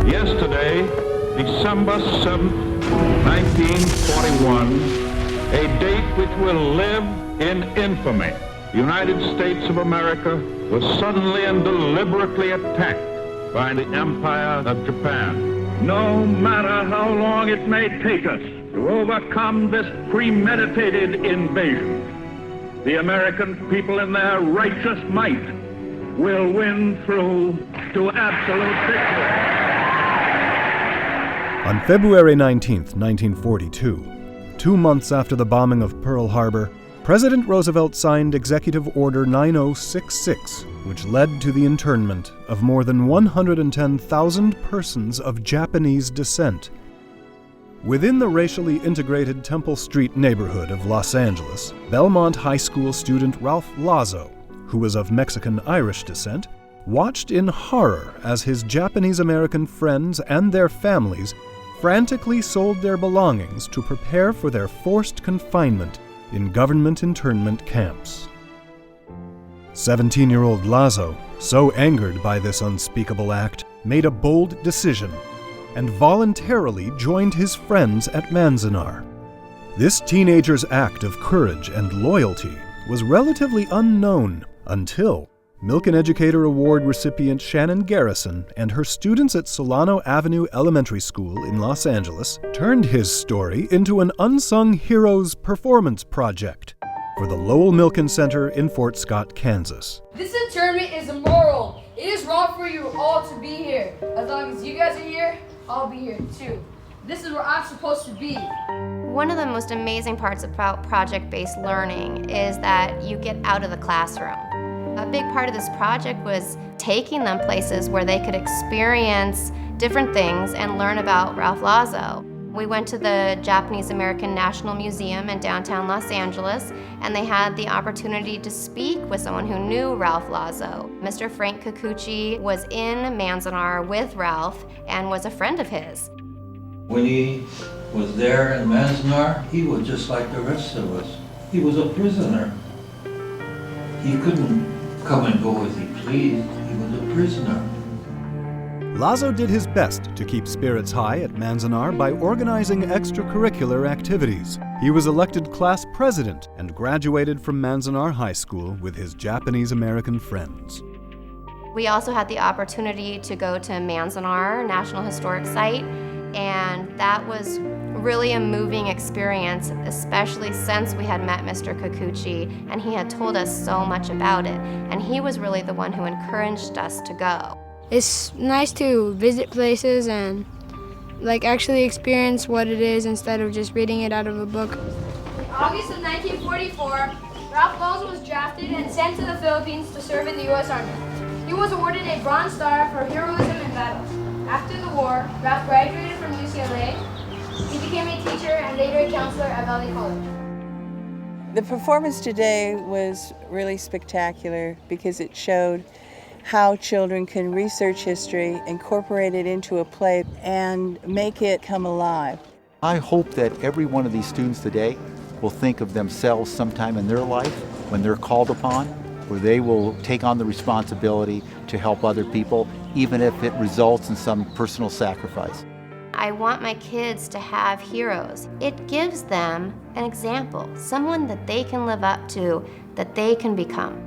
Yesterday, December 7th, 1941, a date which will live in infamy. The United States of America was suddenly and deliberately attacked by the Empire of Japan. No matter how long it may take us to overcome this premeditated invasion, the American people in their righteous might will win through to absolute victory. On February 19, 1942, 2 months after the bombing of Pearl Harbor, President Roosevelt signed Executive Order 9066, which led to the internment of more than 110,000 persons of Japanese descent. Within the racially integrated Temple Street neighborhood of Los Angeles, Belmont High School student Ralph Lazo, who was of Mexican-Irish descent, watched in horror as his Japanese-American friends and their families frantically sold their belongings to prepare for their forced confinement in government internment camps. 17-year-old Lazo, so angered by this unspeakable act, made a bold decision and voluntarily joined his friends at Manzanar. This teenager's act of courage and loyalty was relatively unknown until Milken Educator Award recipient Shannon Garrison and her students at Solano Avenue Elementary School in Los Angeles turned his story into an Unsung Heroes performance project for the Lowell Milken Center in Fort Scott, Kansas. This internment is immoral. It is wrong for you all to be here. As long as you guys are here, I'll be here too. This is where I'm supposed to be. One of the most amazing parts about project-based learning is that you get out of the classroom. A big part of this project was taking them places where they could experience different things and learn about Ralph Lazo. We went to the Japanese American National Museum in downtown Los Angeles, and they had the opportunity to speak with someone who knew Ralph Lazo. Mr. Frank Kikuchi was in Manzanar with Ralph and was a friend of his. When he was there in Manzanar, he was just like the rest of us. He was a prisoner. He couldn't come and go as he pleased. He was a prisoner. Lazo did his best to keep spirits high at Manzanar by organizing extracurricular activities. He was elected class president and graduated from Manzanar High School with his Japanese-American friends. We also had the opportunity to go to Manzanar National Historic Site, and that was really a moving experience, especially since we had met Mr. Kikuchi and he had told us so much about it, and he was really the one who encouraged us to go. It's nice to visit places and actually experience what it is instead of just reading it out of a book. In August of 1944, Ralph Lazo was drafted and sent to the Philippines to serve in the U.S. Army. He was awarded a Bronze Star for heroism in battle. After the war, Ralph graduated from UCLA. He became a teacher and later a counselor at Valley College. The performance today was really spectacular because it showed how children can research history, incorporate it into a play, and make it come alive. I hope that every one of these students today will think of themselves sometime in their life when they're called upon, where they will take on the responsibility to help other people, even if it results in some personal sacrifice. I want my kids to have heroes. It gives them an example, someone that they can live up to, that they can become.